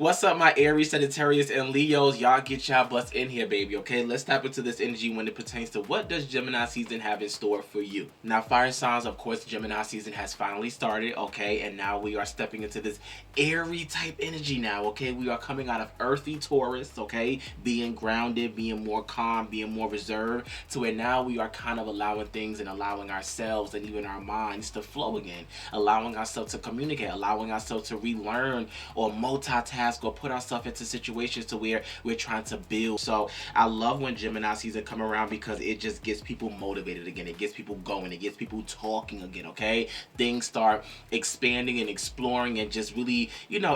What's up, my Aries, Sagittarius, and Leos? Y'all get y'all butts in here, baby, okay? Let's tap into this energy when it pertains to what does Gemini season have in store for you. Now, fire signs, of course, Gemini season has finally started, okay? And now we are stepping into this airy type energy now, okay? We are coming out of earthy Taurus, okay? Being grounded, being more calm, being more reserved, to where now we are kind of allowing things and allowing ourselves and even our minds to flow again, allowing ourselves to communicate, allowing ourselves to relearn or multitask or put ourselves into situations to where we're trying to build. So I love when Gemini season come around because it just gets people motivated again. It gets people going. It gets people talking again, okay? Things start expanding and exploring and just really,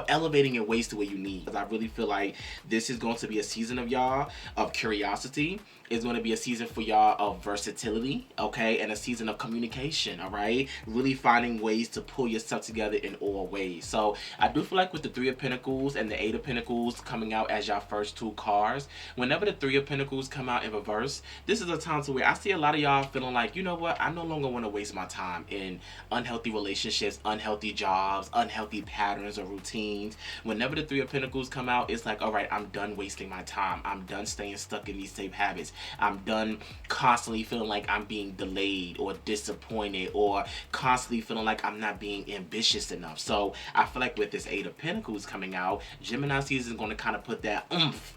elevating in ways to where you need. I really feel like this is going to be a season of y'all of curiosity. It's going to be a season for y'all of versatility, okay? And a season of communication, all right? Really finding ways to pull yourself together in all ways. So I do feel like with the Three of Pentacles and the Eight of Pentacles coming out as y'all first two cards, whenever the Three of Pentacles come out in reverse, this is a time to where I see a lot of y'all feeling like, you know what? I no longer want to waste my time in unhealthy relationships, unhealthy jobs, unhealthy patterns or routines. Whenever the Three of Pentacles come out, it's like, all right, I'm done wasting my time. I'm done staying stuck in these same habits. I'm done constantly feeling like I'm being delayed or disappointed or constantly feeling like I'm not being ambitious enough. So I feel like with this Eight of Pentacles coming out, Gemini season is going to kind of put that oomph,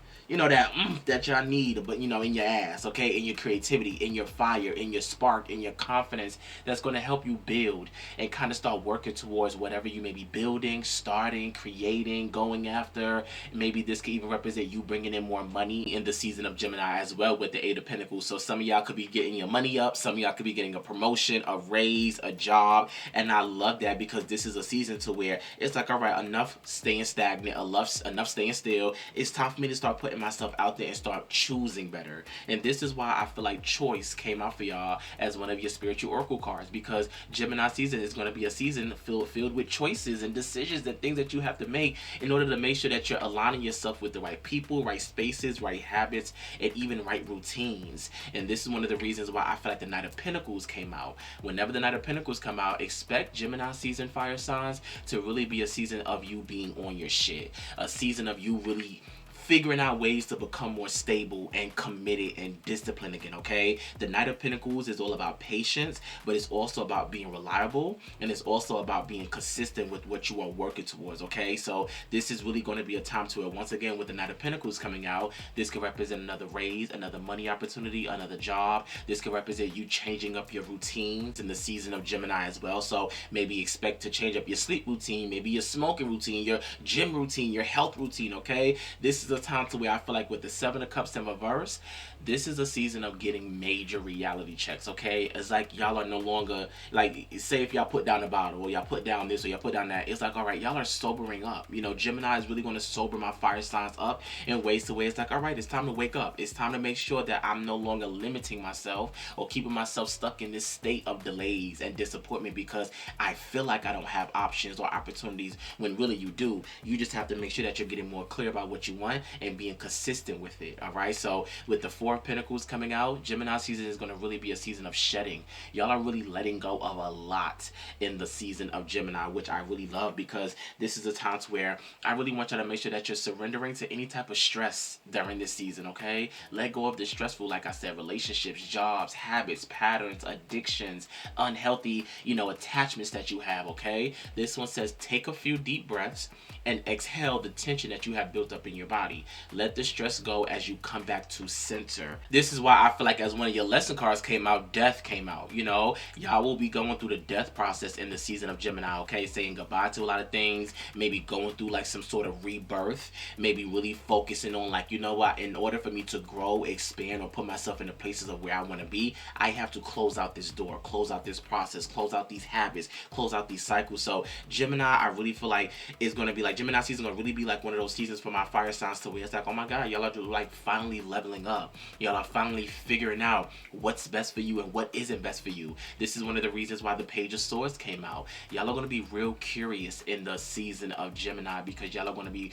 that y'all need, but in your ass, okay, in your creativity, in your fire, in your spark, in your confidence, that's going to help you build and kind of start working towards whatever you may be building, starting, creating, going after. Maybe this could even represent you bringing in more money in the season of Gemini as well with the Eight of Pentacles. So some of y'all could be getting your money up, some of y'all could be getting a promotion, a raise, a job, and I love that because this is a season to where it's like, all right, enough staying stagnant, enough staying still. It's time for me to start putting myself out there and start choosing better. And this is why I feel like choice came out for y'all as one of your spiritual oracle cards, because Gemini season is going to be a season filled with choices and decisions and things that you have to make in order to make sure that you're aligning yourself with the right people, right spaces, right habits, and even right routines. And this is one of the reasons why I feel like the Knight of Pentacles came out. Whenever the Knight of Pentacles come out, expect Gemini season fire signs to really be a season of you being on your shit, a season of you really figuring out ways to become more stable and committed and disciplined again, okay? The Knight of Pentacles is all about patience, but it's also about being reliable, and it's also about being consistent with what you are working towards, okay? So this is really going to be a time to, once again, with the Knight of Pentacles coming out, this could represent another raise, another money opportunity, another job. This could represent you changing up your routines in the season of Gemini as well. So maybe expect to change up your sleep routine, maybe your smoking routine, your gym routine, your health routine, okay? This is a time to where I feel like with the Seven of Cups in reverse, this is a season of getting major reality checks, okay? It's like y'all are no longer, like, say if y'all put down a bottle or y'all put down this or y'all put down that, it's like, all right, y'all are sobering up. Gemini is really going to sober my fire signs up in ways to where it's like, all right, it's time to wake up. It's time to make sure that I'm no longer limiting myself or keeping myself stuck in this state of delays and disappointment because I feel like I don't have options or opportunities when really you do. You just have to make sure that you're getting more clear about what you want and being consistent with it, all right? So with the Four of Pentacles coming out, Gemini season is going to really be a season of shedding. Y'all are really letting go of a lot in the season of Gemini, which I really love because this is a time where I really want y'all to make sure that you're surrendering to any type of stress during this season, okay? Let go of the stressful, like I said, relationships, jobs, habits, patterns, addictions, unhealthy, attachments that you have, okay? This one says take a few deep breaths and exhale the tension that you have built up in your body. Let the stress go as you come back to center. This is why I feel like as one of your lesson cards came out, death came out. Y'all will be going through the death process in the season of Gemini, okay? Saying goodbye to a lot of things, maybe going through like some sort of rebirth, maybe really focusing on like, in order for me to grow, expand, or put myself in the places of where I want to be, I have to close out this door, close out this process, close out these habits, close out these cycles. So Gemini, I really feel like it's going to be like Gemini season going to really be like one of those seasons for my fire signs to where it's like, oh my God, y'all are like finally leveling up. Y'all are finally figuring out what's best for you and what isn't best for you. This is one of the reasons why the Page of Swords came out. Y'all are going to be real curious in the season of Gemini because y'all are going to be,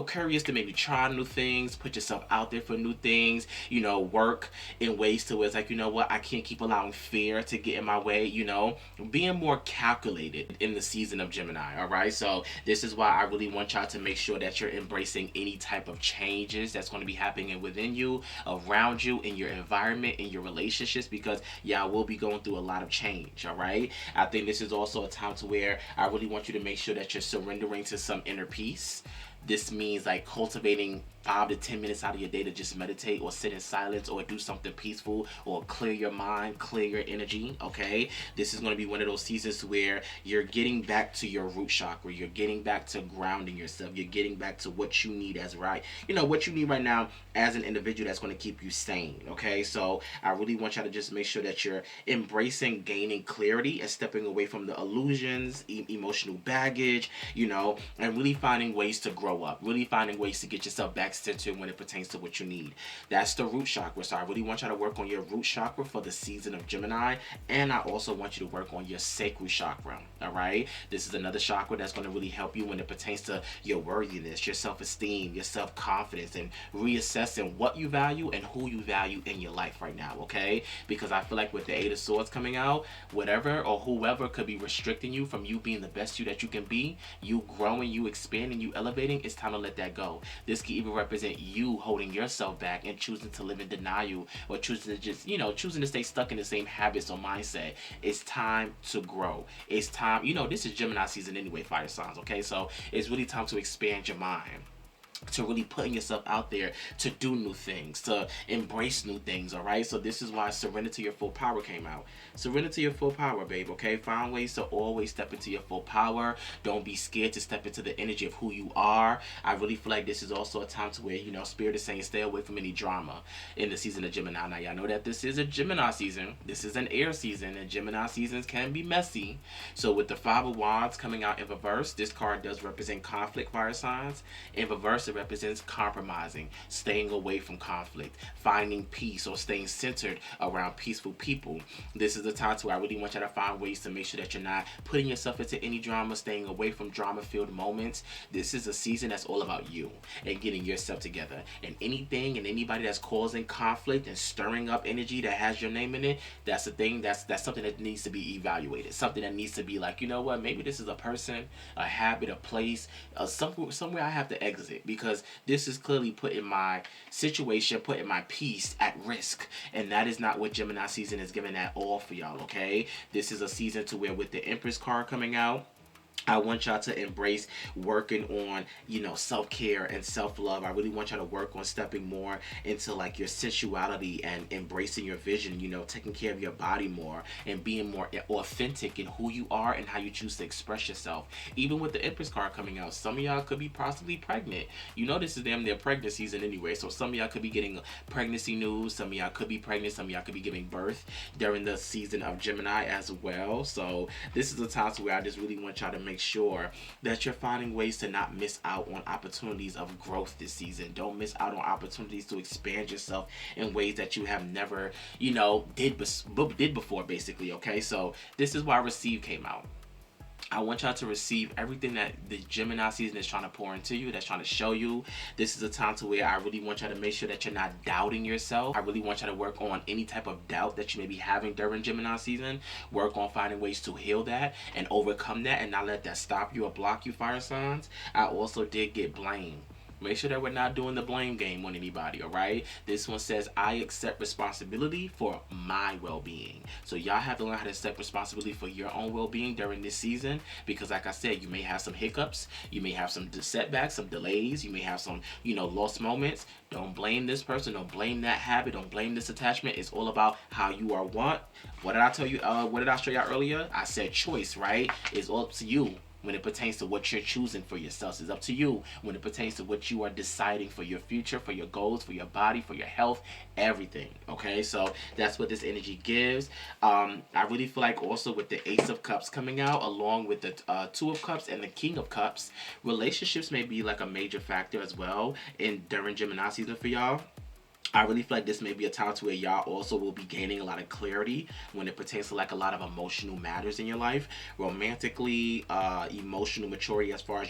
curious to maybe try new things, put yourself out there for new things, work in ways to where it's like, I can't keep allowing fear to get in my way, being more calculated in the season of Gemini, all right? So this is why I I really want y'all to make sure that you're embracing any type of changes that's going to be happening within you, around you, in your environment, in your relationships, because y'all will be going through a lot of change, all right? I think this is also a time to where I really want you to make sure that you're surrendering to some inner peace. This means like cultivating 5 to 10 minutes out of your day to just meditate or sit in silence or do something peaceful or clear your mind, clear your energy, okay? This is going to be one of those seasons where you're getting back to your root chakra. You're getting back to grounding yourself. You're getting back to what you need as right. You know, what you need right now as an individual that's going to keep you sane, okay? So I really want y'all to just make sure that you're embracing gaining clarity and stepping away from the illusions, emotional baggage, you know, and really finding ways to grow up, really finding ways to get yourself back centered when it pertains to what you need. That's the root chakra. So I really want y'all to work on your root chakra for the season of Gemini, and I also want you to work on your sacral chakra, all right? This is another chakra that's going to really help you when it pertains to your worthiness, your self-esteem, your self-confidence, and reassessing what you value and who you value in your life right now, okay? Because I feel like with the Eight of Swords coming out, whatever or whoever could be restricting you from you being the best you that you can be, you growing, you expanding, you elevating, it's time to let that go. This can even represent you holding yourself back and choosing to live in denial, or choosing to just, you know, choosing to stay stuck in the same habits or mindset. It's time to grow. It's time, you know, this is Gemini season anyway, fire signs, okay? So it's really time to expand your mind, to really putting yourself out there, to do new things, to embrace new things, all right? So this is why Surrender to Your Full Power came out. Surrender to your full power, babe, okay? Find ways to always step into your full power. Don't be scared to step into the energy of who you are. I really feel like this is also a time to where, you know, Spirit is saying stay away from any drama in the season of Gemini. Now, y'all know that this is a Gemini season. This is an air season, and Gemini seasons can be messy. So with the Five of Wands coming out in reverse, this card does represent conflict, fire signs. In reverse, it represents compromising, staying away from conflict, finding peace, or staying centered around peaceful people. This is the time to where I really want you to find ways to make sure that you're not putting yourself into any drama, staying away from drama-filled moments. This is a season that's all about you and getting yourself together. And anything and anybody that's causing conflict and stirring up energy that has your name in it, that's the thing, that's something that needs to be evaluated. Something that needs to be like, you know what, maybe this is a person, a habit, a place, somewhere I have to exit, because this is clearly putting my situation, putting my peace at risk. And that is not what Gemini season is giving at all for y'all, okay? This is a season to where with the Empress card coming out, I want y'all to embrace working on, you know, self-care and self-love. I really want y'all to work on stepping more into like your sensuality and embracing your vision, you know, taking care of your body more and being more authentic in who you are and how you choose to express yourself. Even with the Empress card coming out, some of y'all could be possibly pregnant. You know, this is damn near pregnant season anyway, so some of y'all could be getting pregnancy news. Some of y'all could be pregnant. Some of y'all could be giving birth during the season of Gemini as well. So this is a time where I just really want y'all to make sure that you're finding ways to not miss out on opportunities of growth this season. Don't miss out on opportunities to expand yourself in ways that you have never, you know, did before, basically, okay? So this is why Receive came out. I want y'all to receive everything that the Gemini season is trying to pour into you, that's trying to show you. This is a time to where I really want y'all to make sure that you're not doubting yourself. I really want y'all to work on any type of doubt that you may be having during Gemini season. Work on finding ways to heal that and overcome that and not let that stop you or block you, fire signs. I also did get blamed. Make sure that we're not doing the blame game on anybody, all right? This one says, I accept responsibility for my well-being. So y'all have to learn how to accept responsibility for your own well-being during this season, because like I said, you may have some hiccups, you may have some setbacks, some delays, you may have some, you know, lost moments. Don't blame this person, don't blame that habit, don't blame this attachment. It's all about how you are what did I tell you, what did I show y'all earlier? I said choice, right? It's all up to you. When it pertains to what you're choosing for yourself, it's up to you. When it pertains to what you are deciding for your future, for your goals, for your body, for your health, everything, okay? So that's what this energy gives. I really feel like also with the Ace of Cups coming out, along with the Two of Cups and the King of Cups, relationships may be like a major factor as well during Gemini season for y'all. I really feel like this may be a time to where y'all also will be gaining a lot of clarity when it pertains to like a lot of emotional matters in your life, romantically, emotional maturity as far as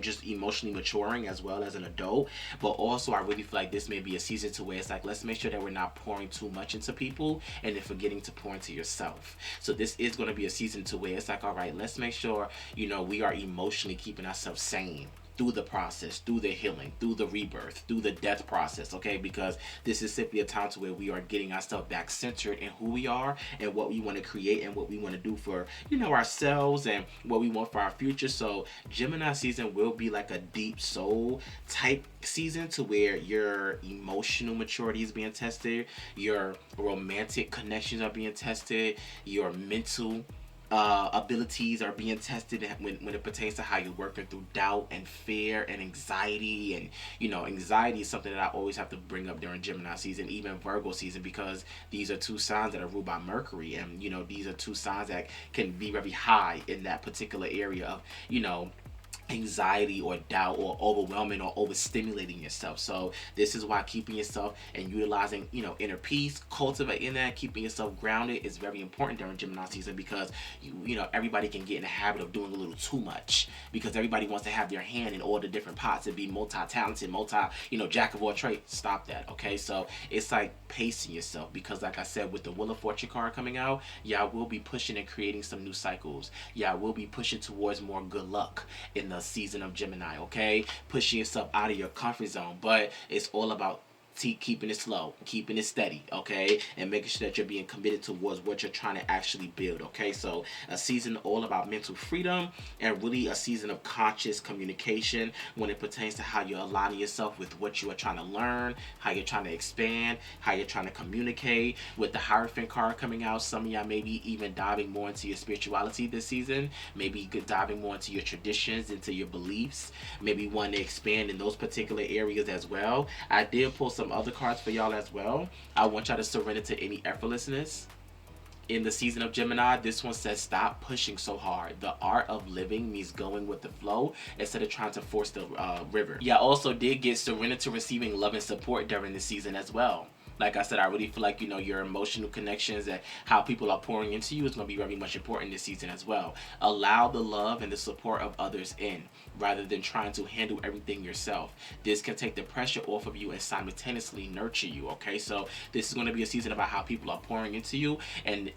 just emotionally maturing as well as an adult. But also, I really feel like this may be a season to where it's like, let's make sure that we're not pouring too much into people and then forgetting to pour into yourself. So this is going to be a season to where it's like, all right, let's make sure we are emotionally keeping ourselves sane through the process, through the healing, through the rebirth, through the death process, okay? Because this is simply a time to where we are getting ourselves back centered in who we are and what we want to create and what we want to do for, ourselves and what we want for our future. So Gemini season will be like a deep soul type season to where your emotional maturity is being tested, your romantic connections are being tested, your mental abilities are being tested when it pertains to how you're working through doubt and fear and anxiety. And anxiety is something that I always have to bring up during Gemini season, even Virgo season, because these are two signs that are ruled by Mercury, and these are two signs that can be very high in that particular area of anxiety or doubt or overwhelming or overstimulating yourself. So this is why keeping yourself and utilizing inner peace, cultivating that, keeping yourself grounded is very important during Gemini season, because everybody can get in the habit of doing a little too much, because everybody wants to have their hand in all the different pots and be multi-talented, jack of all trades. Stop that, okay? So it's like pacing yourself, because like I said, with the Wheel of Fortune card coming out, yeah, we'll be pushing and creating some new cycles. Yeah, we'll be pushing towards more good luck in the season of Gemini, okay? Pushing yourself out of your comfort zone, but it's all about keeping it slow, keeping it steady, okay, and making sure that you're being committed towards what you're trying to actually build, okay? So a season all about mental freedom, and really a season of conscious communication when it pertains to how you're aligning yourself with what you are trying to learn, how you're trying to expand, how you're trying to communicate. With the Hierophant card coming out, some of y'all maybe even diving more into your spirituality this season, maybe diving more into your traditions, into your beliefs, maybe wanting to expand in those particular areas as well. I did pull some other cards for y'all as well. I want y'all to surrender to any effortlessness in the season of Gemini. This one says, stop pushing so hard. The art of living means going with the flow instead of trying to force the river. Yeah, also did get surrender to receiving love and support during this season as well. Like I said, I really feel like, your emotional connections and how people are pouring into you is going to be very much important this season as well. Allow the love and the support of others in, rather than trying to handle everything yourself. This can take the pressure off of you and simultaneously nurture you, okay? So this is going to be a season about how people are pouring into you, and,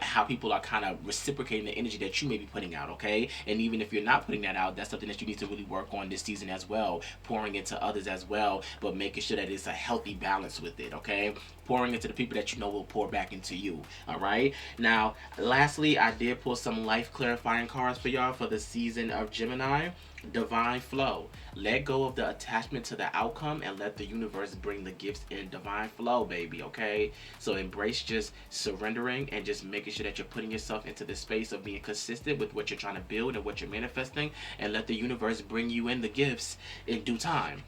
how people are kind of reciprocating the energy that you may be putting out, okay? And even if you're not putting that out, that's something that you need to really work on this season as well, pouring into others as well, but making sure that it's a healthy balance with it, okay? Pouring into the people that will pour back into you. All right. Now, lastly, I did pull some life clarifying cards for y'all for the season of Gemini. Divine flow. Let go of the attachment to the outcome and let the universe bring the gifts in divine flow, baby. Okay. So embrace just surrendering and just making sure that you're putting yourself into the space of being consistent with what you're trying to build and what you're manifesting, and let the universe bring you in the gifts in due time.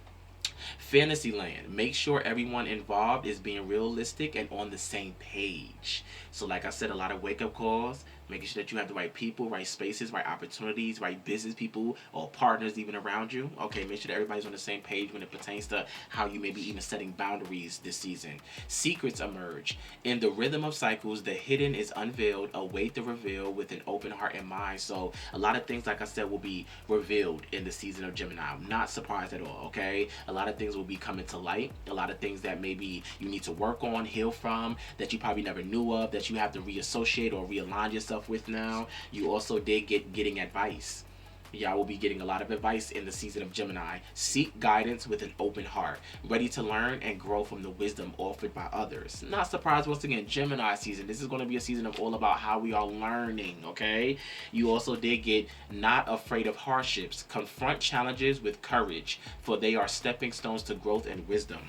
Fantasyland. Make sure everyone involved is being realistic and on the same page. So like I said, a lot of wake-up calls, making sure that you have the right people, right spaces, right opportunities, right business people or partners even around you. Okay, make sure that everybody's on the same page when it pertains to how you may be even setting boundaries this season. Secrets emerge. In the rhythm of cycles, the hidden is unveiled. Await the reveal with an open heart and mind. So a lot of things, like I said, will be revealed in the season of Gemini. I'm not surprised at all, okay? A lot of things will be coming to light. A lot of things that maybe you need to work on, heal from, that you probably never knew of, that you have to reassociate or realign yourself with now. You also did getting advice. Y'all will be getting a lot of advice in the season of Gemini. Seek guidance with an open heart, ready to learn and grow from the wisdom offered by others. Not surprised, once again, Gemini season. This is going to be a season of all about how we are learning, okay? You also did get not afraid of hardships. Confront challenges with courage, for they are stepping stones to growth and wisdom.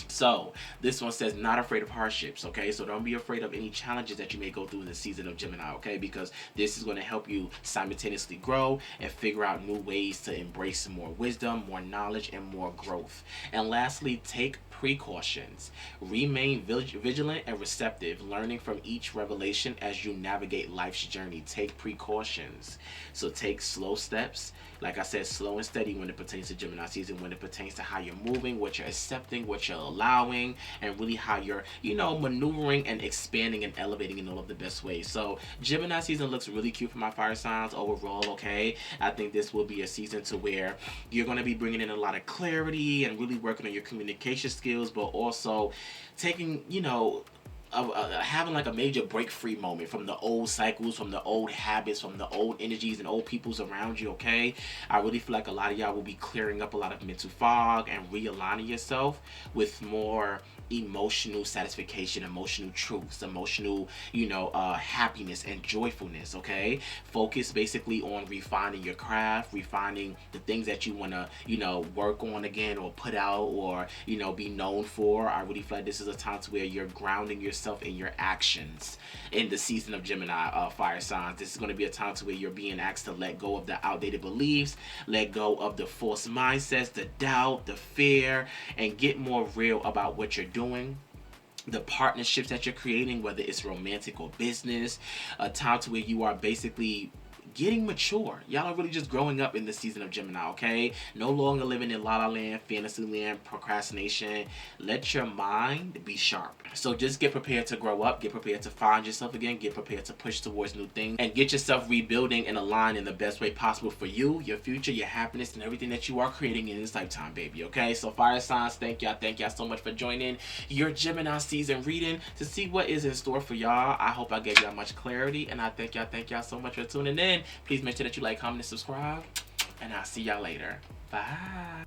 So this one says not afraid of hardships, okay? So don't be afraid of any challenges that you may go through in the season of Gemini, okay? Because this is going to help you simultaneously grow and figure out new ways to embrace more wisdom, more knowledge, and more growth. And lastly, take precautions. Remain vigilant and receptive, learning from each revelation as you navigate life's journey. Take precautions. So take slow steps. Like I said, slow and steady when it pertains to Gemini season, when it pertains to how you're moving, what you're accepting, what you're allowing, and really how you're, maneuvering and expanding and elevating in all of the best ways. So Gemini season looks really cute for my fire signs overall, okay? I think this will be a season to where you're going to be bringing in a lot of clarity and really working on your communication skills, but also taking, having like a major break free moment from the old cycles, from the old habits, from the old energies and old peoples around you, okay? I really feel like a lot of y'all will be clearing up a lot of mental fog and realigning yourself with more emotional satisfaction, emotional truths, emotional, happiness and joyfulness, okay? Focus basically on refining your craft, refining the things that you want to, work on again or put out or, be known for. I really feel like this is a time to where you're grounding yourself in your actions in the season of Gemini fire signs. This is going to be a time to where you're being asked to let go of the outdated beliefs, let go of the false mindsets, the doubt, the fear, and get more real about what you're doing, the partnerships that you're creating, whether it's romantic or business. A time to where you are basically getting mature. Y'all are really just growing up in the season of Gemini, okay? No longer living in la la land, fantasy land, procrastination. Let your mind be sharp. So just get prepared to grow up, get prepared to find yourself again, get prepared to push towards new things, and get yourself rebuilding and aligned in the best way possible for you, your future, your happiness, and everything that you are creating in this lifetime, baby, okay? So fire signs, thank y'all so much for joining your Gemini season reading to see what is in store for y'all. I hope I gave y'all much clarity, and I thank y'all so much for tuning in. Please make sure that you like, comment, and subscribe, and I'll see y'all later. Bye.